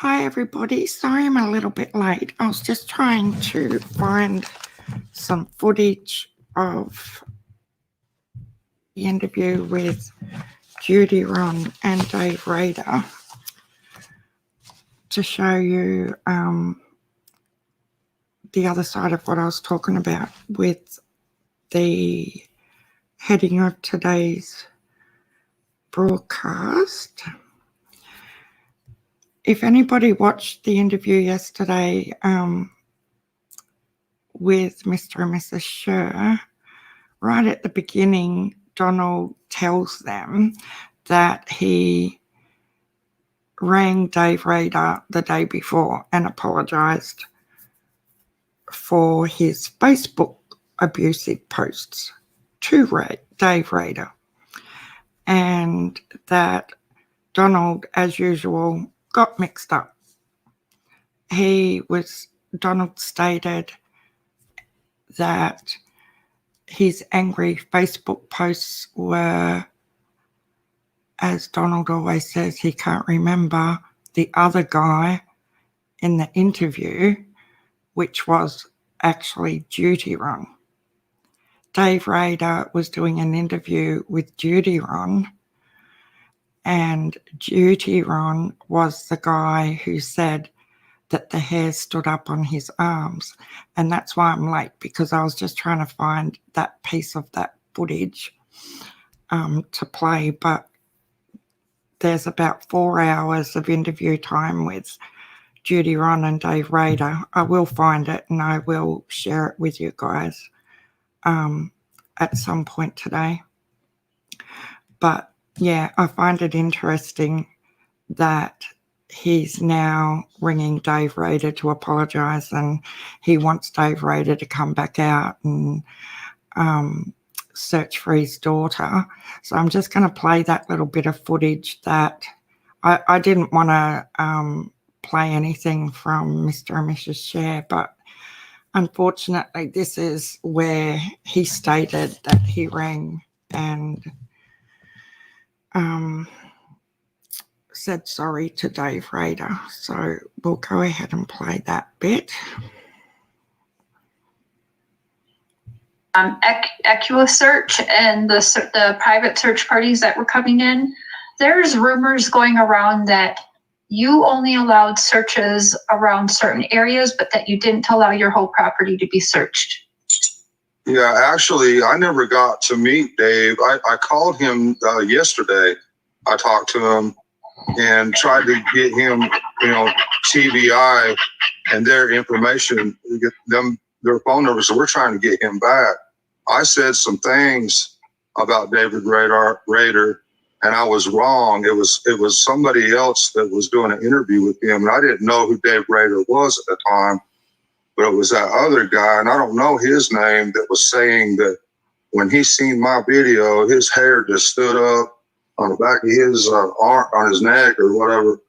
Hi everybody, sorry I'm a little bit late. I was just trying to find some footage of the interview with Judy Ron and Dave Rader to show you the other side of what I was talking about with the heading of today's broadcast. If anybody watched the interview yesterday with Mr. and Mrs. Scher, right at the beginning, Donald tells them that he rang Dave Rader the day before and apologised for his Facebook abusive posts to Dave Rader, and that Donald, as usual, got mixed up. Donald stated that his angry Facebook posts were, as Donald always says, he can't remember the other guy in the interview, which was actually Judy Ron. Dave Rader was doing an interview with Judy Ron, and Judy Ron was the guy who said that the hair stood up on his arms. And that's why I'm late, because I was just trying to find that piece of that footage to play. But there's about 4 hours of interview time with Judy Ron and Dave Rader. I will find it and I will share it with you guys at some point today. But yeah, I find it interesting that he's now ringing Dave Rader to apologise, and he wants Dave Rader to come back out and search for his daughter. So I'm just going to play that little bit of footage that I didn't want to play anything from Mr. and Mrs. Scher, but unfortunately this is where he stated that he rang and said sorry to Dave Rader. So we'll go ahead and play that bit. EquiSearch and the private search parties that were coming in, there's rumors going around that you only allowed searches around certain areas, but that you didn't allow your whole property to be searched. Yeah, actually, I never got to meet Dave. I called him yesterday. I talked to him and tried to get him, TBI and their information, get them their phone numbers. So we're trying to get him back. I said some things about David Rader, and I was wrong. It was somebody else that was doing an interview with him, and I didn't know who Dave Rader was at the time, but it was that other guy, and I don't know his name, that was saying that when he seen my video, his hair just stood up on the back of his arm, on his neck or whatever,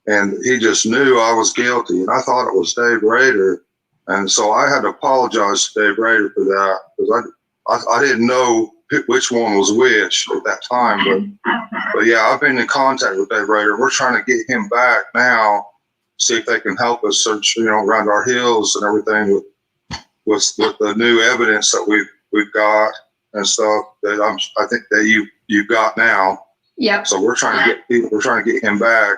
and he just knew I was guilty, and I thought it was Dave Rader, and so I had to apologize to Dave Rader for that, because I didn't know which one was which at that time, but yeah, I've been in contact with Dave Rader. We're trying to get him back now, see if they can help us search, around our hills and everything with the new evidence that we've got and stuff that I think that you got now. Yeah. So we're trying to get him back.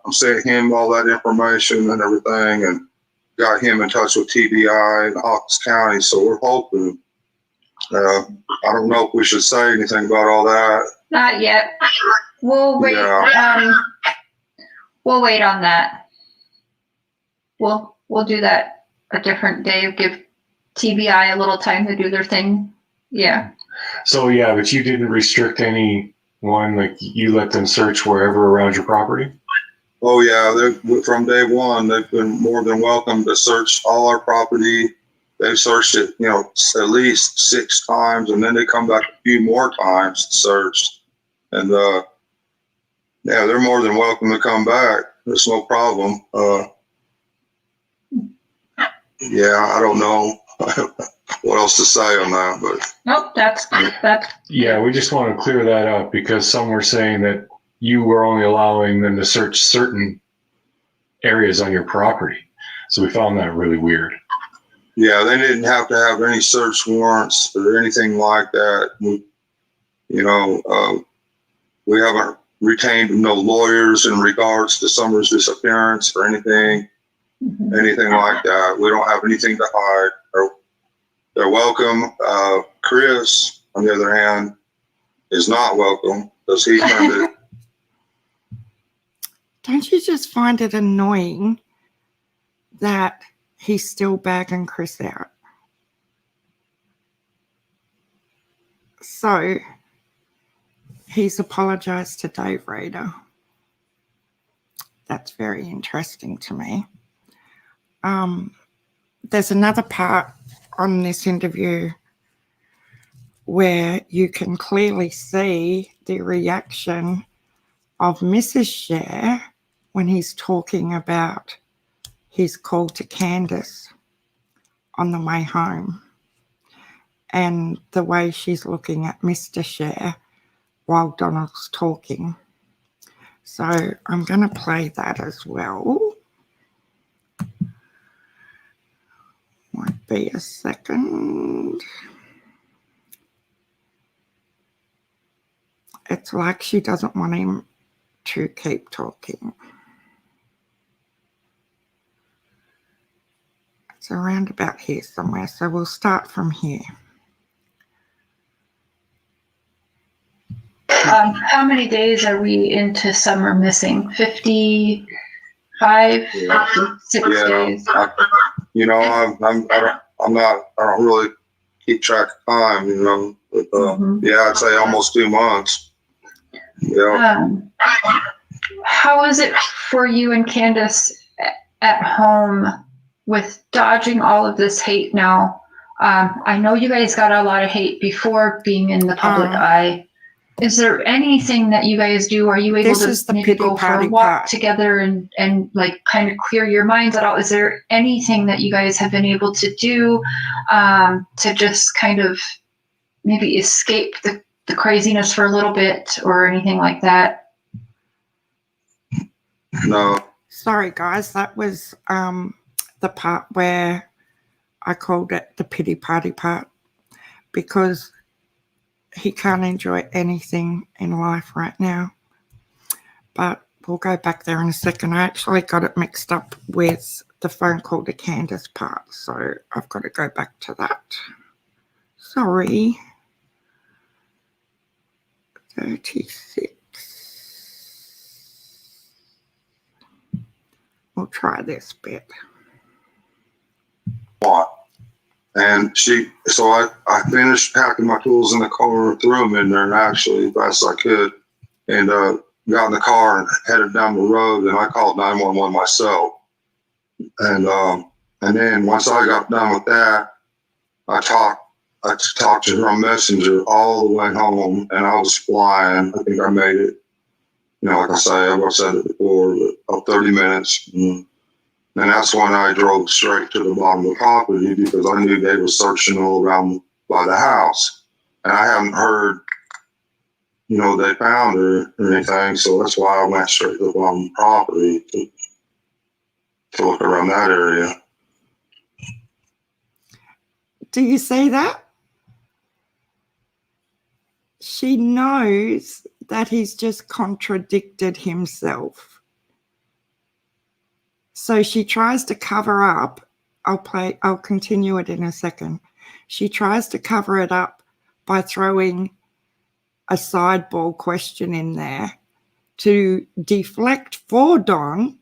I'm sending him all that information and everything, and got him in touch with TBI in Hawkins County. So we're hoping. I don't know if we should say anything about all that. Not yet. We'll wait. Yeah. We'll wait on that. We'll do that a different day. Give TBI a little time to do their thing. Yeah. So yeah, but you didn't restrict anyone, like you let them search wherever around your property? Oh yeah, from day one, they've been more than welcome to search all our property. They've searched it, at least 6 times, and then they come back a few more times and searched. And yeah, they're more than welcome to come back. There's no problem. Yeah, I don't know what else to say on that, but nope, that's. Yeah, we just want to clear that up, because some were saying that you were only allowing them to search certain areas on your property. So we found that really weird. Yeah, they didn't have to have any search warrants or anything like that. We haven't retained no lawyers in regards to Summer's disappearance or anything like that. We don't have anything to hide. They're welcome. Chris, on the other hand, is not welcome because he turned it. Don't you just find it annoying that he's still bagging Chris out? So he's apologized to Dave Rader. That's very interesting to me. There's another part on this interview where you can clearly see the reaction of Mrs. Scher when he's talking about his call to Candace on the way home and the way she's looking at Mr. Scher while Donald's talking. So I'm going to play that as well. Won't be a second. It's like she doesn't want him to keep talking. It's around about here somewhere, so we'll start from here. How many days are we into Summer missing? 55, 56 days. I don't really keep track of time, but I'd say almost 2 months. Yeah. How is it for you and Candace at home with dodging all of this hate now? I know you guys got a lot of hate before being in the public eye. Is there anything that you guys do? Are you able to maybe go for a walk together and like kind of clear your minds at all? Is there anything that you guys have been able to do to just kind of maybe escape the craziness for a little bit or anything like that? No. Sorry, guys. That was the part where I called it the pity party part, because he can't enjoy anything in life right now. But we'll go back there in a second. I actually got it mixed up with the phone call to Candace part, so I've got to go back to that. Sorry. 36. We'll try this bit. What? And I finished packing my tools in the car, threw them in there, and actually, as fast as I could, and got in the car and headed down the road, and I called 911 myself. And then once I got done with that, I talked to her on Messenger all the way home, and I was flying. I think I made it, like I say, I've said it before, but 30 minutes. And that's when I drove straight to the bottom of the property because I knew they were searching all around by the house. And I haven't heard, they found her or anything. So that's why I went straight to the bottom of the property to look around that area. Do you see that? She knows that he's just contradicted himself. So she tries to cover up. I'll continue it in a second. She tries to cover it up by throwing a sideball question in there to deflect for Don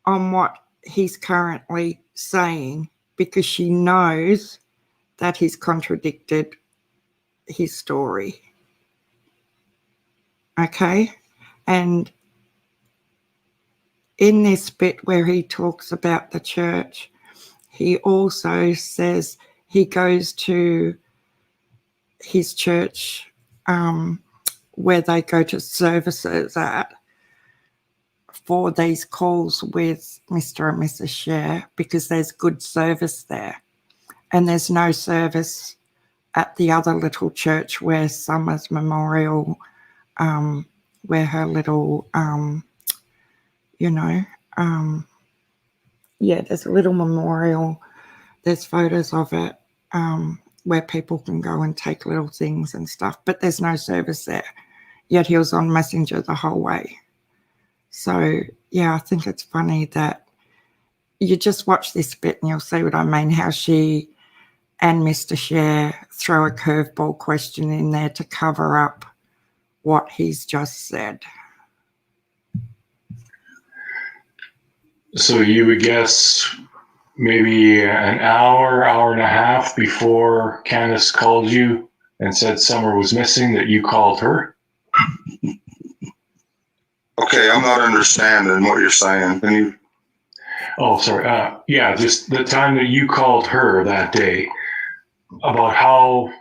on what he's currently saying, because she knows that he's contradicted his story. Okay? And in this bit where he talks about the church, he also says he goes to his church where they go to services at for these calls with Mr. and Mrs. Scher, because there's good service there. And there's no service at the other little church where Summer's memorial, where her little, Yeah, there's a little memorial. There's photos of it where people can go and take little things and stuff, but there's no service there. Yet he was on Messenger the whole way. So, yeah, I think it's funny that you just watch this bit and you'll see what I mean, how she and Mr. Cher throw a curveball question in there to cover up what he's just said. So you would guess maybe an hour and a half before Candace called you and said Summer was missing that you called her? Okay, I'm not understanding what you're saying. Can you? Oh, sorry. Yeah, just the time that you called her that day. About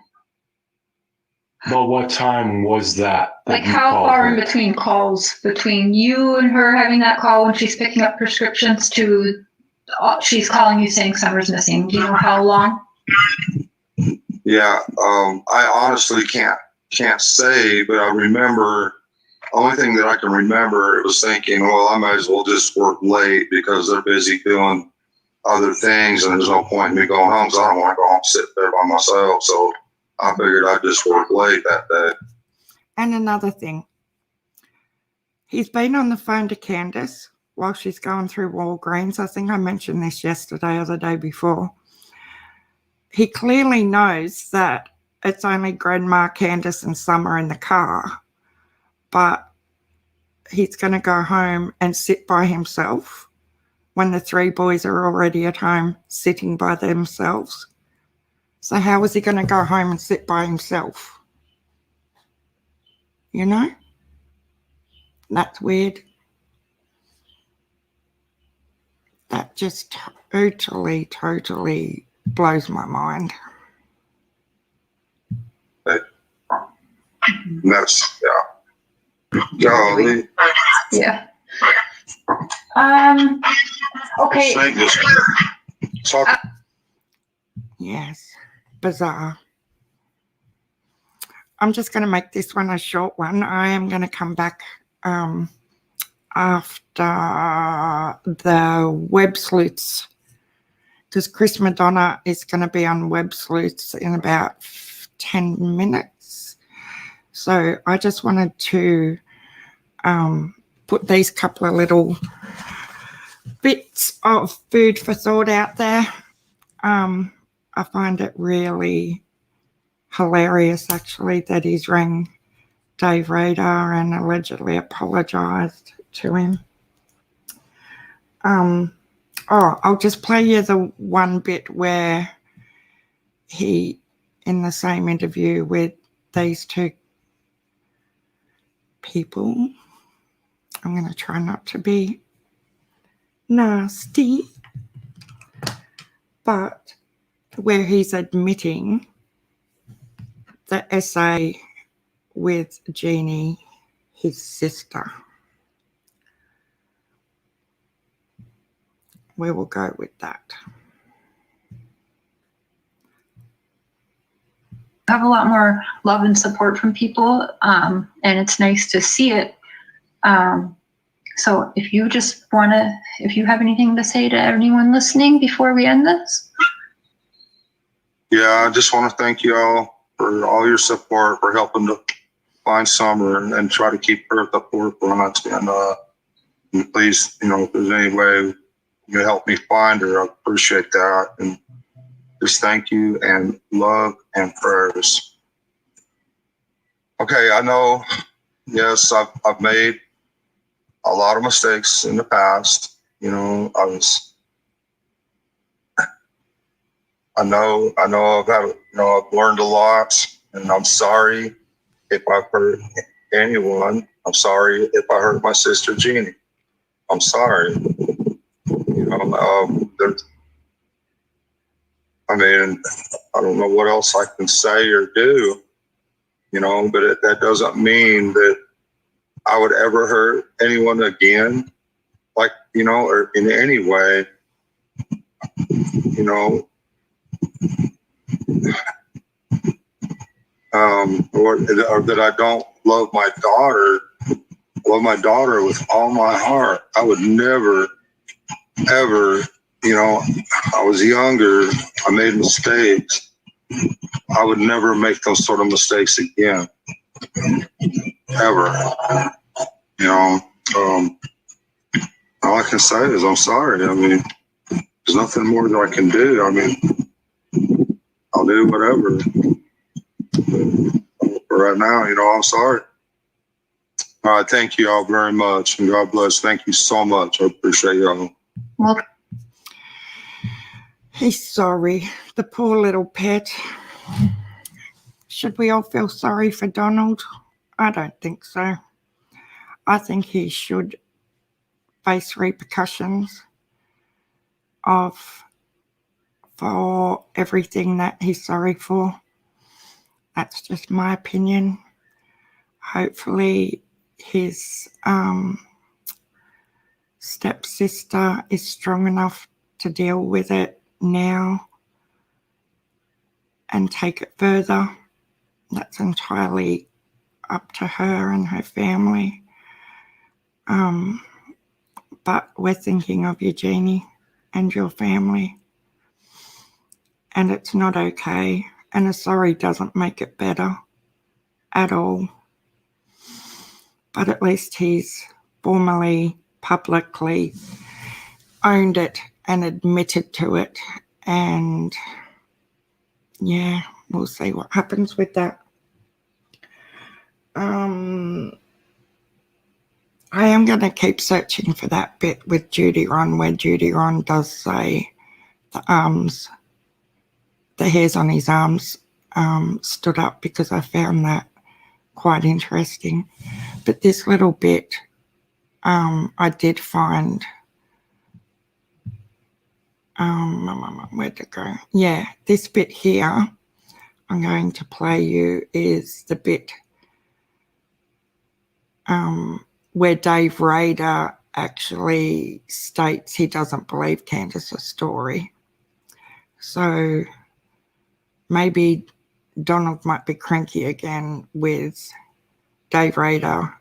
what time was that? Like how far in between calls, between you and her having that call when she's picking up prescriptions to she's calling you saying Summer's missing? Do you know how long? Yeah, I honestly can't say, but I remember, only thing that I can remember, it was thinking, well, I might as well just work late because they're busy doing other things and there's no point in me going home because I don't want to go home and sit there by myself. So I figured I'd just work late that day. And another thing, he's been on the phone to Candace while she's going through Walgreens. I think I mentioned this yesterday or the day before. He clearly knows that it's only Grandma, Candace, and Summer in the car, but he's going to go home and sit by himself when the three boys are already at home sitting by themselves. So how is he going to go home and sit by himself? You know? That's weird. That just totally blows my mind. That's, golly. Yeah. Okay. Yes. Bizarre. I'm just going to make this one a short one. I am going to come back after the Web Sleuths, because Chris Madonna is going to be on Web Sleuths in about 10 minutes. So I just wanted to put these couple of little bits of food for thought out there. I find it really hilarious, actually, that he's rang Dave Rader and allegedly apologised to him. I'll just play you the one bit where he, in the same interview with these two people, I'm going to try not to be nasty, but where he's admitting the essay with Jeannie, his sister. We will go with that. I have a lot more love and support from people, and it's nice to see it. So if you have anything to say to anyone listening before we end this? Yeah, I just want to thank you all for all your support, for helping to find Summer and try to keep her at the forefront. And please, if there's any way you help me find her, I appreciate that. And just thank you and love and prayers. Okay, I know, yes, I've made a lot of mistakes in the past. I know I've learned a lot, and I'm sorry if I've hurt anyone. I'm sorry if I hurt my sister Jeannie. I'm sorry. I don't know what else I can say or do, but that doesn't mean that I would ever hurt anyone again, or in any way, or that I don't love my daughter with all my heart. I would never ever, I was younger, I made mistakes. I would never make those sort of mistakes again, ever. All I can say is I'm sorry. I mean, there's nothing more that I can do. I mean, I'll do whatever. But right now, I'm sorry. All right, thank you all very much, and God bless. Thank you so much. I appreciate y'all. Well, He's sorry. The poor little pet. Should we all feel sorry for Donald? I don't think so. I think he should face repercussions for everything that he's sorry for. That's just my opinion. Hopefully his stepsister is strong enough to deal with it now and take it further. That's entirely up to her and her family. But we're thinking of you, Jeannie, and your family. And it's not okay. And a sorry doesn't make it better at all. But at least he's formally, publicly owned it and admitted to it. And yeah, we'll see what happens with that. I am going to keep searching for that bit with Judy Ron, where Judy Ron does say the hairs on his arms stood up, because I found that quite interesting. But this little bit I did find, where'd it go? Yeah, this bit here I'm going to play you is the bit where Dave Rader actually states he doesn't believe Candace's story. So maybe Donald might be cranky again with Dave Rader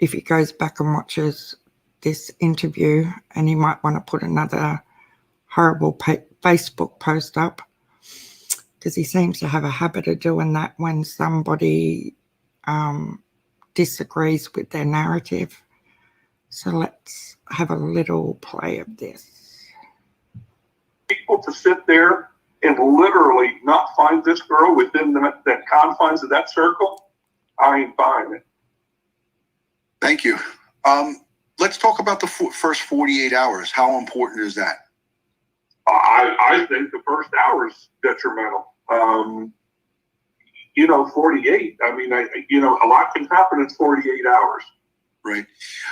if he goes back and watches this interview, and he might want to put another horrible Facebook post up, because he seems to have a habit of doing that when somebody disagrees with their narrative. So let's have a little play of this. People to sit there and literally not find this girl within the confines of that circle, I ain't buying it. Thank you. Let's talk about the first 48 hours. How important is that? I think the first hour is detrimental. 48. I mean, a lot can happen in 48 hours. Right.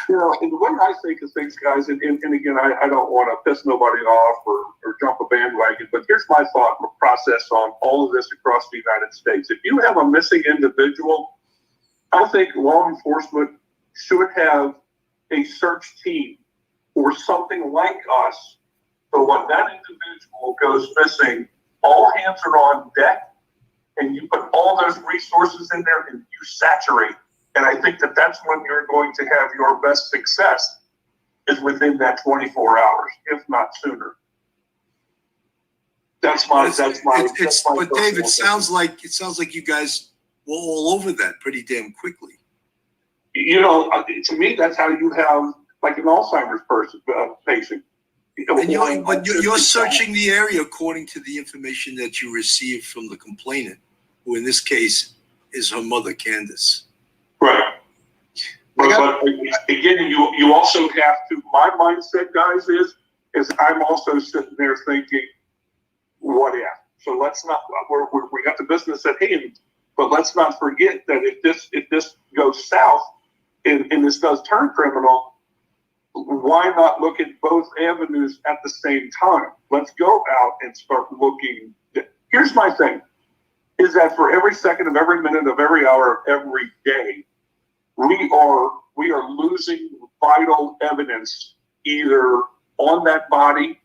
And the way I think of things, guys, and again, I don't want to piss nobody off or jump a bandwagon, but here's my thought process on all of this across the United States. If you have a missing individual, I think law enforcement should have a search team or something like us. So when that individual goes missing, all hands are on deck, and you put all those resources in there and you saturate. And I think that's when you're going to have your best success, is within that 24 hours, if not sooner. That's my. But Dave, it sounds like you guys were all over that pretty damn quickly. To me, that's how you have like an Alzheimer's patient. And you're searching the area according to the information that you received from the complainant, who in this case is her mother, Candace. Right. But again, you also have to, my mindset, guys, is I'm also sitting there thinking, what if? So let's not, we got the business at hand, but let's not forget that if this goes south and this does turn criminal, why not look at both avenues at the same time? Let's go out and start looking. Here's my thing, is that for every second of every minute of every hour of every day, we are losing vital evidence either on that body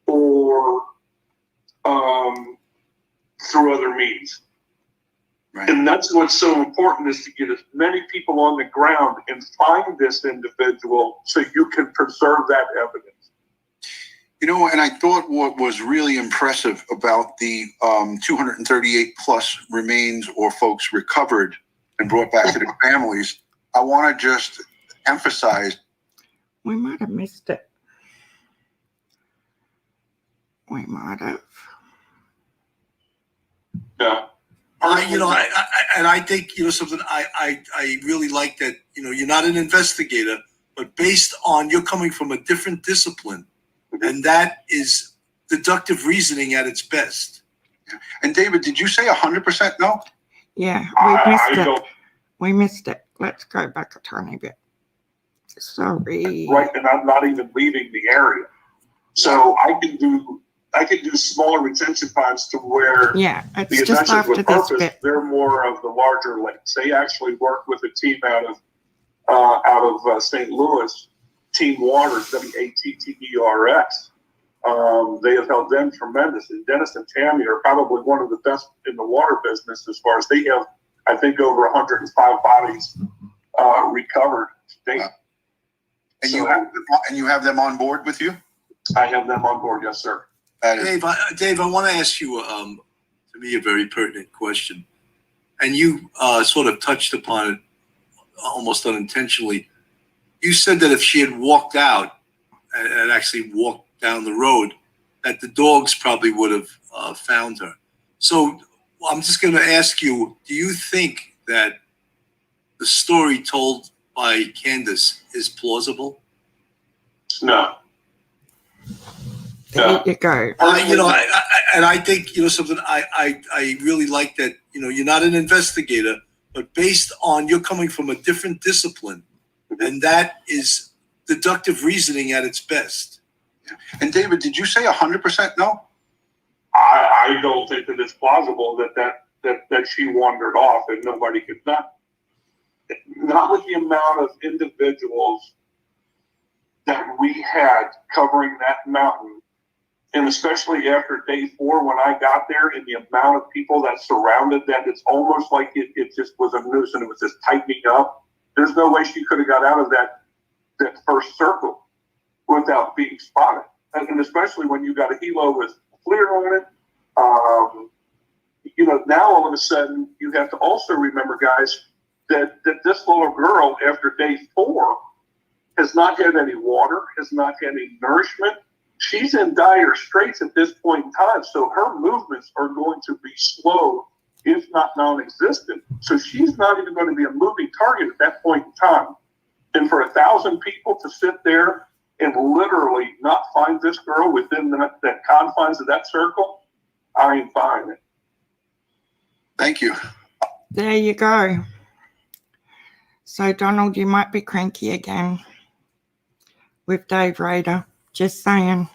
or through other means. Right. And that's what's so important, is to get as many people on the ground and find this individual so you can preserve that evidence. You know, and I thought what was really impressive about the 238 plus remains or folks recovered and brought back to their families, I want to just emphasize. We might have missed it. We might have. Yeah. I think, something I really like that, you're not an investigator, but based on you're coming from a different discipline, and that is deductive reasoning at its best. And David, did you say 100% no? Yeah, we missed it. Let's go back a tiny bit. Sorry. Right, and I'm not even leaving the area. So I can do smaller retention ponds to where it's the just adventures after with this purpose, bit. they're more of the larger lakes. They actually work with a team out of St. Louis, Team Waters, WATTERS. They have held them tremendous. And Dennis and Tammy are probably one of the best in the water business as far as they have, I think, over 105 bodies recovered to date. Wow. And So, you have them on board with you? I have them on board, yes, sir. Dave, I want to ask you, to me, a very pertinent question. And you sort of touched upon it almost unintentionally. You said that if she had walked out and actually walked down the road, that the dogs probably would have found her. So I'm just going to ask you, do you think that the story told by Candace is plausible? No. There you go. I think, something I really like that, you're not an investigator, but based on you're coming from a different discipline, and that is deductive reasoning at its best. And David, did you say 100% no? I don't think that it's plausible that she wandered off and nobody could not with the amount of individuals that we had covering that mountain, and especially after day 4 when I got there, and the amount of people that surrounded that, it's almost like it just was a noose and it was just tightening up. There's no way she could have got out of that first circle without being spotted. And especially when you got a helo with FLIR on it. Now all of a sudden you have to also remember, guys, that this little girl after day 4 has not had any water, has not had any nourishment. She's in dire straits at this point in time. So her movements are going to be slow, if not non-existent. So she's not even going to be a moving target at that point in time. And for 1,000 people to sit there and literally not find this girl within the confines of that circle, I ain't buying it. Thank you. There you go. So, Donald, you might be cranky again with Dave Rader. Just saying.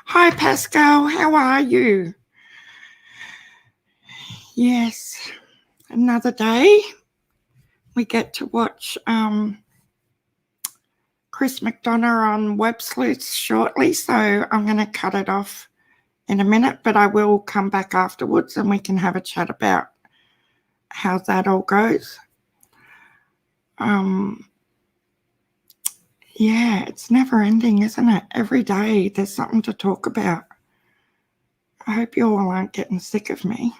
Hi, Pascal. How are you? Yes. Another day. We get to watch Chris McDonough on Web Sleuths shortly, so I'm going to cut it off in a minute, but I will come back afterwards and we can have a chat about how that all goes. Yeah, it's never ending, isn't it? Every day there's something to talk about. I hope you all aren't getting sick of me.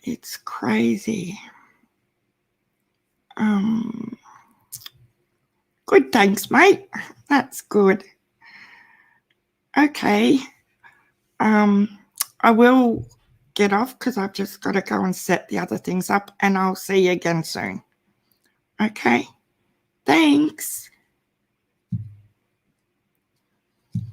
It's crazy. Good, thanks, mate. That's good. Okay. I will get off because I've just got to go and set the other things up, and I'll see you again soon. Okay. Thanks.